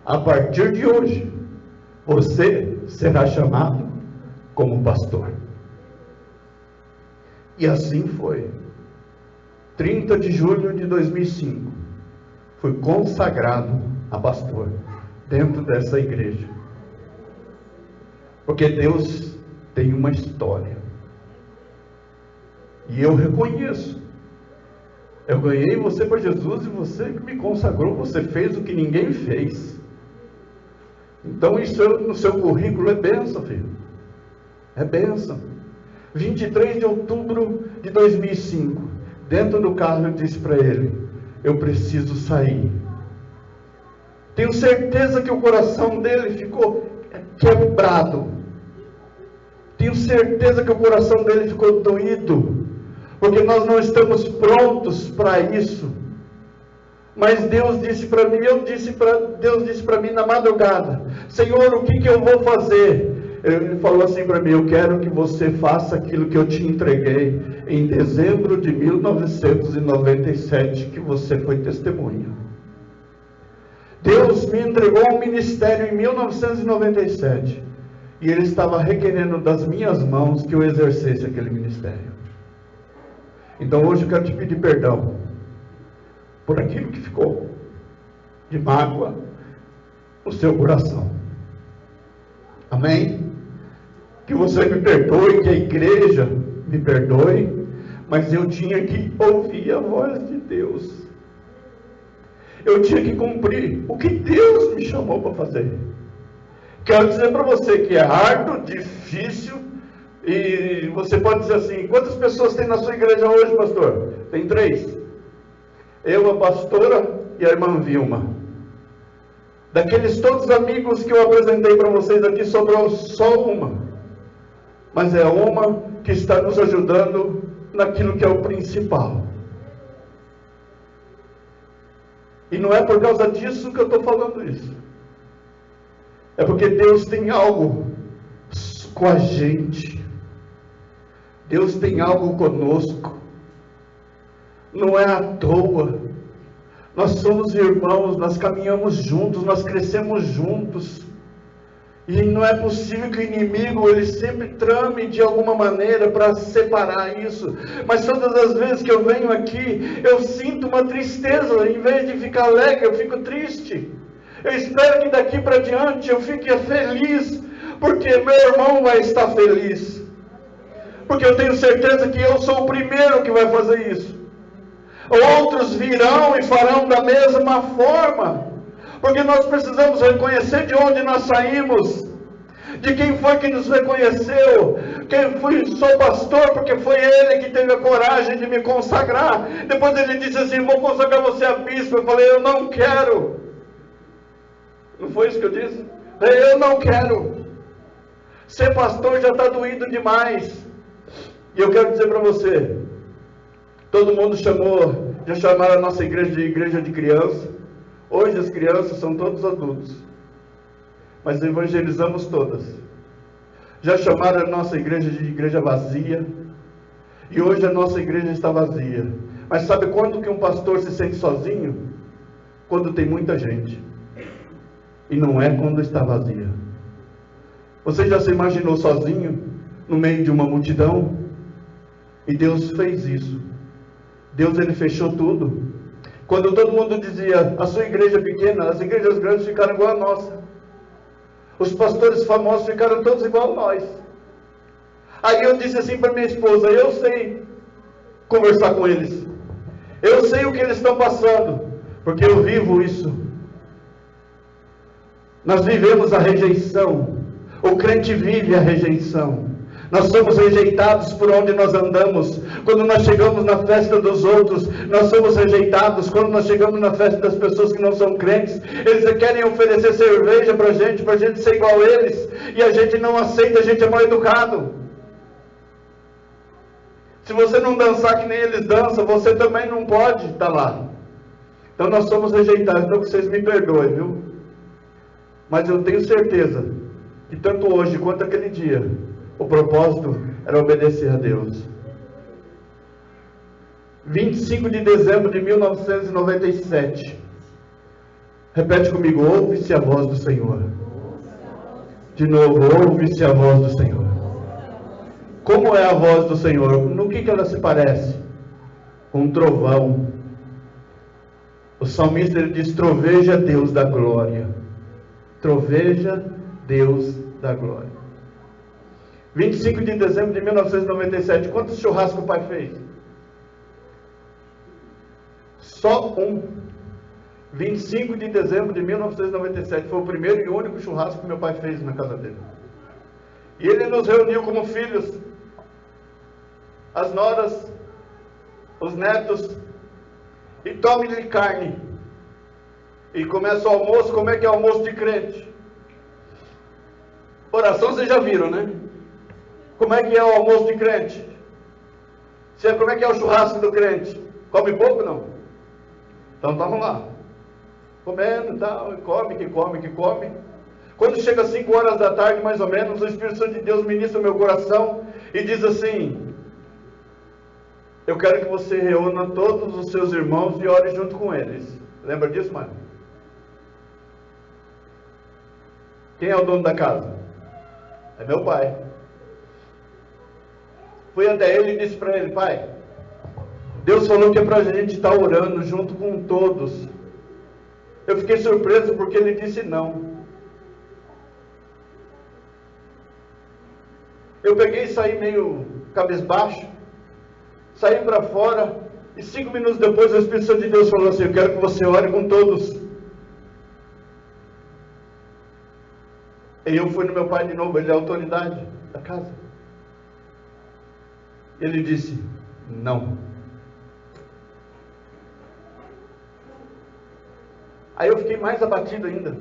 A partir de hoje, você será chamado como pastor. E assim foi. 30 de julho de 2005, fui consagrado a pastor dentro dessa igreja. Porque Deus tem uma história. E eu reconheço. Eu ganhei você para Jesus e você me consagrou, você fez o que ninguém fez. Então isso no seu currículo é bênção, filho. É bênção. 23 de outubro de 2005, dentro do carro eu disse para ele: eu preciso sair. Tenho certeza que o coração dele ficou quebrado. Tenho certeza que o coração dele ficou doído, porque nós não estamos prontos para isso. Mas Deus disse para mim, Deus disse para mim na madrugada: Senhor, o que eu vou fazer? Ele falou assim para mim: eu quero que você faça aquilo que eu te entreguei em dezembro de 1997, que você foi testemunha. Deus me entregou um ministério em 1997, e Ele estava requerendo das minhas mãos que eu exercesse aquele ministério. Então hoje eu quero te pedir perdão por aquilo que ficou de mágoa no seu coração. Amém? Que você me perdoe, que a igreja me perdoe, mas eu tinha que ouvir a voz de Deus. Eu tinha que cumprir o que Deus me chamou para fazer. Quero dizer para você que é árduo, difícil, e você pode dizer assim: quantas pessoas tem na sua igreja hoje, pastor? Tem 3. Eu, a pastora e a irmã Vilma. Daqueles todos amigos que eu apresentei para vocês aqui, sobrou só uma. Mas é uma que está nos ajudando naquilo que é o principal. E não é por causa disso que eu estou falando isso. É porque Deus tem algo com a gente. Deus tem algo conosco. Não é à toa. Nós somos irmãos, nós caminhamos juntos, nós crescemos juntos. E não é possível que o inimigo, ele sempre trame de alguma maneira para separar isso. Mas todas as vezes que eu venho aqui, eu sinto uma tristeza. Em vez de ficar alegre, eu fico triste. Eu espero que daqui para diante eu fique feliz, porque meu irmão vai estar feliz, porque eu tenho certeza que eu sou o primeiro que vai fazer isso. Outros virão e farão da mesma forma, porque nós precisamos reconhecer de onde nós saímos, de quem foi que nos reconheceu. Sou pastor porque foi ele que teve a coragem de me consagrar. Depois ele disse assim: vou consagrar você a bispo. Eu falei: eu não quero. Não foi isso que eu disse? Eu não quero. Ser pastor já está doído demais. E eu quero dizer para você, todo mundo já chamaram a nossa igreja de criança. Hoje as crianças são todos adultos, mas evangelizamos todas. Já chamaram a nossa igreja de igreja vazia, e hoje a nossa igreja está vazia. Mas sabe quando que um pastor se sente sozinho? Quando tem muita gente, e não é quando está vazia. Você já se imaginou sozinho no meio de uma multidão? E Deus fez isso. Deus, ele fechou tudo. Quando todo mundo dizia: a sua igreja é pequena, as igrejas grandes ficaram igual a nossa. Os pastores famosos ficaram todos igual a nós. Aí eu disse assim para minha esposa: eu sei conversar com eles, eu sei o que eles estão passando, porque eu vivo isso. Nós vivemos a rejeição. O crente vive a rejeição. Nós somos rejeitados por onde nós andamos. Quando nós chegamos na festa dos outros, nós somos rejeitados. Quando nós chegamos na festa das pessoas que não são crentes, eles querem oferecer cerveja para a gente ser igual a eles, e a gente não aceita, a gente é mal educado. Se você não dançar que nem eles dançam, você também não pode estar lá. Então nós somos rejeitados. Então vocês me perdoem, viu? Mas eu tenho certeza que tanto hoje quanto aquele dia, o propósito era obedecer a Deus. 25 de dezembro de 1997. Repete comigo: ouve-se a voz do Senhor. De novo: ouve-se a voz do Senhor. Como é a voz do Senhor? No que ela se parece? Com um trovão. O salmista, ele diz: troveja Deus da glória. Troveja Deus da glória. 25 de dezembro de 1997. Quantos churrascos o pai fez? Só um. 25 de dezembro de 1997. Foi o primeiro e único churrasco que meu pai fez na casa dele. E ele nos reuniu como filhos. As noras, os netos. E tome-lhe carne. E começa o almoço. Como é que é o almoço de crente? Oração vocês já viram, né? Como é que é o almoço de crente? Como é que é o churrasco do crente? Come pouco, não? Então vamos lá. Comendo e tal, come. Quando chega às 5 horas da tarde, mais ou menos, o Espírito Santo de Deus ministra o meu coração e diz assim: eu quero que você reúna todos os seus irmãos e ore junto com eles. Lembra disso, mãe? Quem é o dono da casa? É meu pai. Fui até ele e disse para ele: pai, Deus falou que é para a gente estar orando junto com todos. Eu fiquei surpreso porque ele disse não. Eu peguei e saí meio cabisbaixo, saí para fora, e 5 minutos depois o Espírito Santo de Deus falou assim: eu quero que você ore com todos. E eu fui no meu pai de novo, ele é a autoridade da casa. Ele disse: não. Aí eu fiquei mais abatido ainda.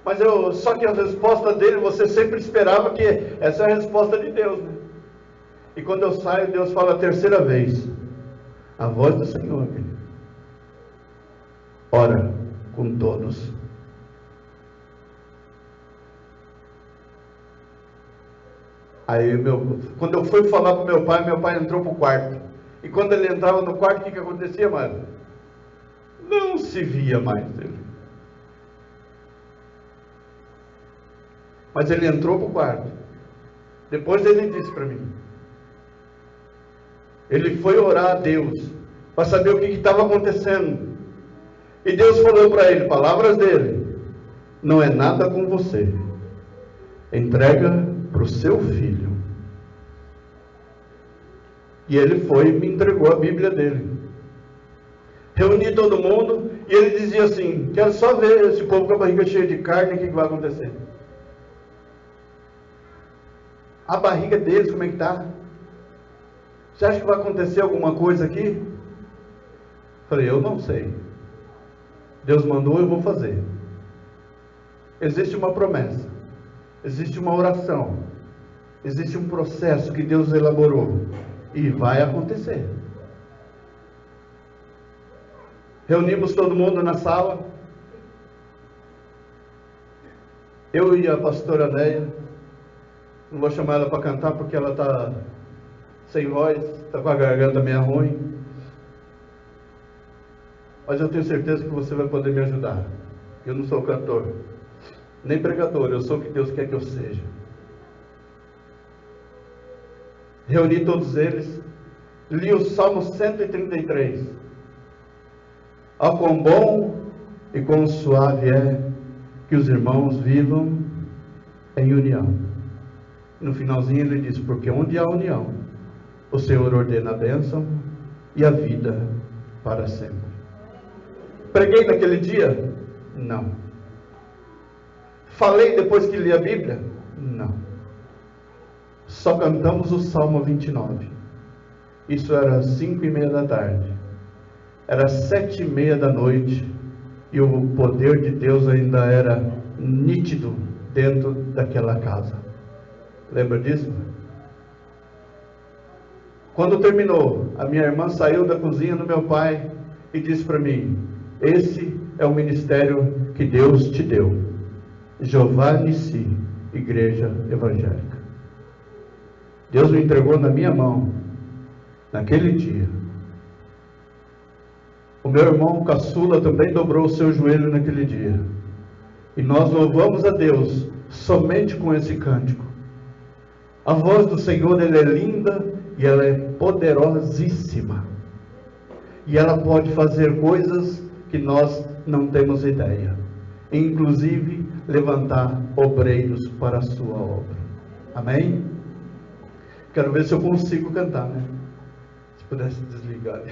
Mas só que a resposta dele, você sempre esperava que essa é a resposta de Deus, né? E quando eu saio, Deus fala a terceira vez: a voz do Senhor, querido. Ora com todos. Aí quando eu fui falar para meu pai entrou para o quarto. E quando ele entrava no quarto, o que acontecia, mano? Não se via mais ele. Mas ele entrou para o quarto. Depois ele disse para mim. Ele foi orar a Deus para saber o que estava acontecendo. E Deus falou para ele, palavras dele: não é nada com você, entrega para o seu filho. E ele foi e me entregou a Bíblia dele. Reuni todo mundo e ele dizia assim: quero só ver esse povo com a barriga cheia de carne, o que vai acontecer? A barriga deles, como é que está? Você acha que vai acontecer alguma coisa aqui? Falei, eu não sei. Deus mandou, eu vou fazer. Existe uma promessa, existe uma oração, existe um processo que Deus elaborou e vai acontecer. Reunimos todo mundo na sala. Eu e a pastora Neia. Não vou chamar ela para cantar porque ela está sem voz, está com a garganta meio ruim. Mas eu tenho certeza que você vai poder me ajudar. Eu não sou cantor, nem pregador, eu sou o que Deus quer que eu seja. Reuni todos eles, li o Salmo 133. Ó quão bom e quão suave é que os irmãos vivam em união. No finalzinho ele diz, porque onde há união, o Senhor ordena a bênção e a vida para sempre. Preguei naquele dia? Não. Falei depois que li a Bíblia? Não. Só cantamos o Salmo 29. Isso era 5:30 da tarde. Era 7:30 da noite. E o poder de Deus ainda era nítido dentro daquela casa. Lembra disso? Quando terminou, a minha irmã saiu da cozinha do meu pai e disse para mim: esse é o ministério que Deus te deu. Jeová Nissi, Igreja Evangélica. Deus me entregou na minha mão, naquele dia. O meu irmão caçula também dobrou o seu joelho naquele dia. E nós louvamos a Deus somente com esse cântico. A voz do Senhor, ela é linda e ela é poderosíssima. E ela pode fazer coisas que nós não temos ideia. Inclusive, levantar obreiros para a sua obra. Amém? Quero ver se eu consigo cantar, né? Se pudesse desligar.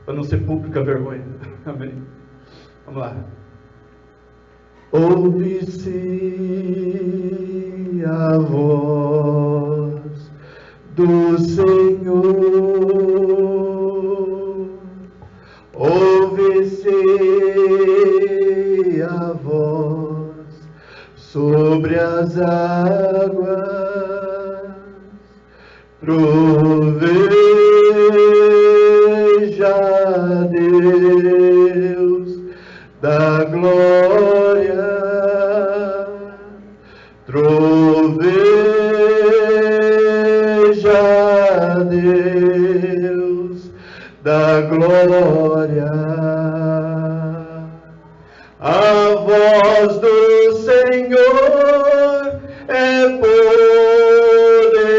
Para não ser pública vergonha. Amém? Vamos lá. Ouve-se a voz do Senhor. Ouve-se a voz sobre as águas. Troveja Deus da glória. Troveja Deus da glória. A voz do Senhor é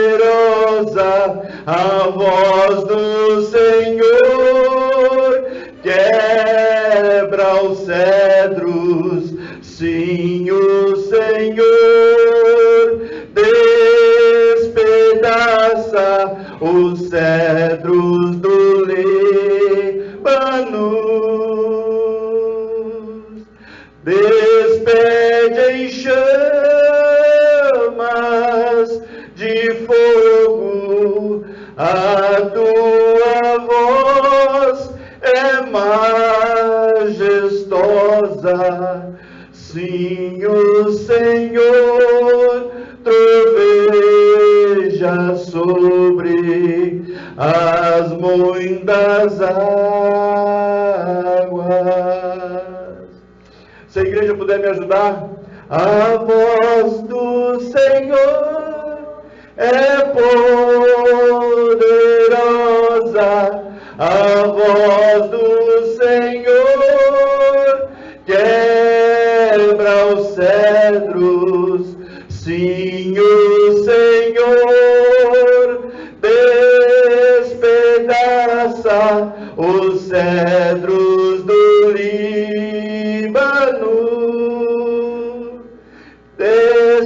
poderosa, a voz do Senhor quebra os cedros, sim, o Senhor despedaça os cedros do Líbano, despede em chamas de fogo, a tua voz é majestosa, sim, o Senhor troveja sobre as muitas águas. Se a igreja puder me ajudar, a voz do Senhor é poderosa, a voz do Senhor quebra os cedros, sim, o Senhor despedaça os cedros do Líbano, despedaça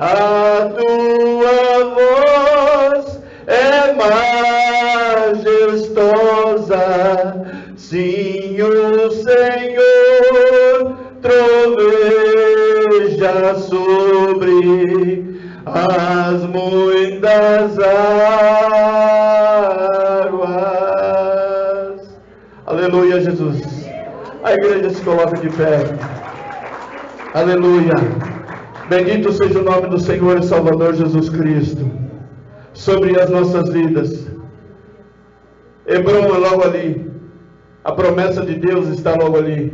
A tua voz é majestosa, sim, o Senhor troveja sobre as muitas águas. Aleluia, Jesus. A igreja se coloca de pé. Aleluia. Bendito seja o nome do Senhor e Salvador Jesus Cristo sobre as nossas vidas. Hebron é logo ali. A promessa de Deus está logo ali.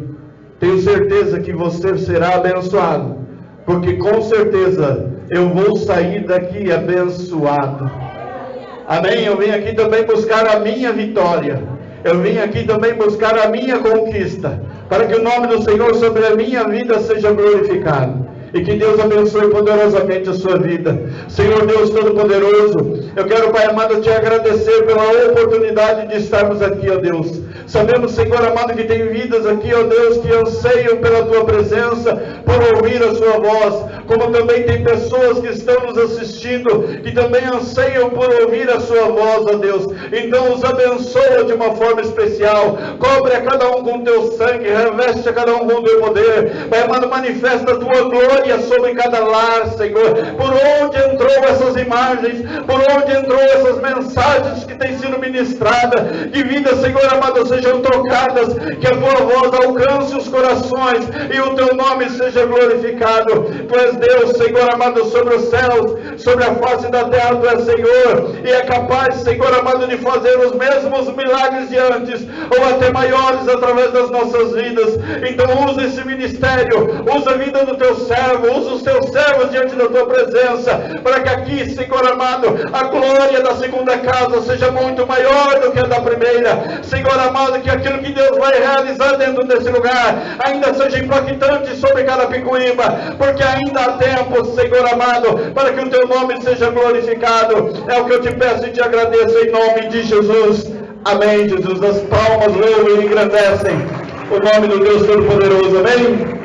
Tenho certeza que você será abençoado, porque com certeza eu vou sair daqui abençoado. Amém? Eu vim aqui também buscar a minha vitória. Eu vim aqui também buscar a minha conquista, para que o nome do Senhor sobre a minha vida seja glorificado. E que Deus abençoe poderosamente a sua vida. Senhor Deus Todo-Poderoso, eu quero, Pai amado, te agradecer pela oportunidade de estarmos aqui, ó Deus. Sabemos, Senhor amado, que tem vidas aqui, ó Deus, que anseiam pela tua presença, por ouvir a sua voz, como também tem pessoas que estão nos assistindo, que também anseiam por ouvir a sua voz, ó Deus. Então os abençoa de uma forma especial, cobre a cada um com teu sangue, reveste a cada um com teu poder. Pai amado, manifesta a tua glória sobre cada lar, Senhor. Por onde entrou essas imagens, por onde entrou essas mensagens que têm sido ministradas, que vidas, Senhor amado, sejam tocadas, que a tua voz alcance os corações e o teu nome seja glorificado. Tu és Deus, Senhor amado, sobre os céus, sobre a face da terra, tu és Senhor, e é capaz, Senhor amado, de fazer os mesmos milagres de antes, ou até maiores através das nossas vidas. Então usa esse ministério, usa a vida do teu servo, usa os teus servos diante da tua presença, para que aqui, Senhor amado, a glória da segunda casa seja muito maior do que a da primeira. Senhor amado, que aquilo que Deus vai realizar dentro desse lugar ainda seja impactante sobre Carapicuíba, porque ainda há tempo, Senhor amado, para que o teu nome seja glorificado. É o que eu te peço e te agradeço em nome de Jesus. Amém, Jesus. As palmas louvam e engrandecem o nome do Deus Todo-Poderoso. Amém.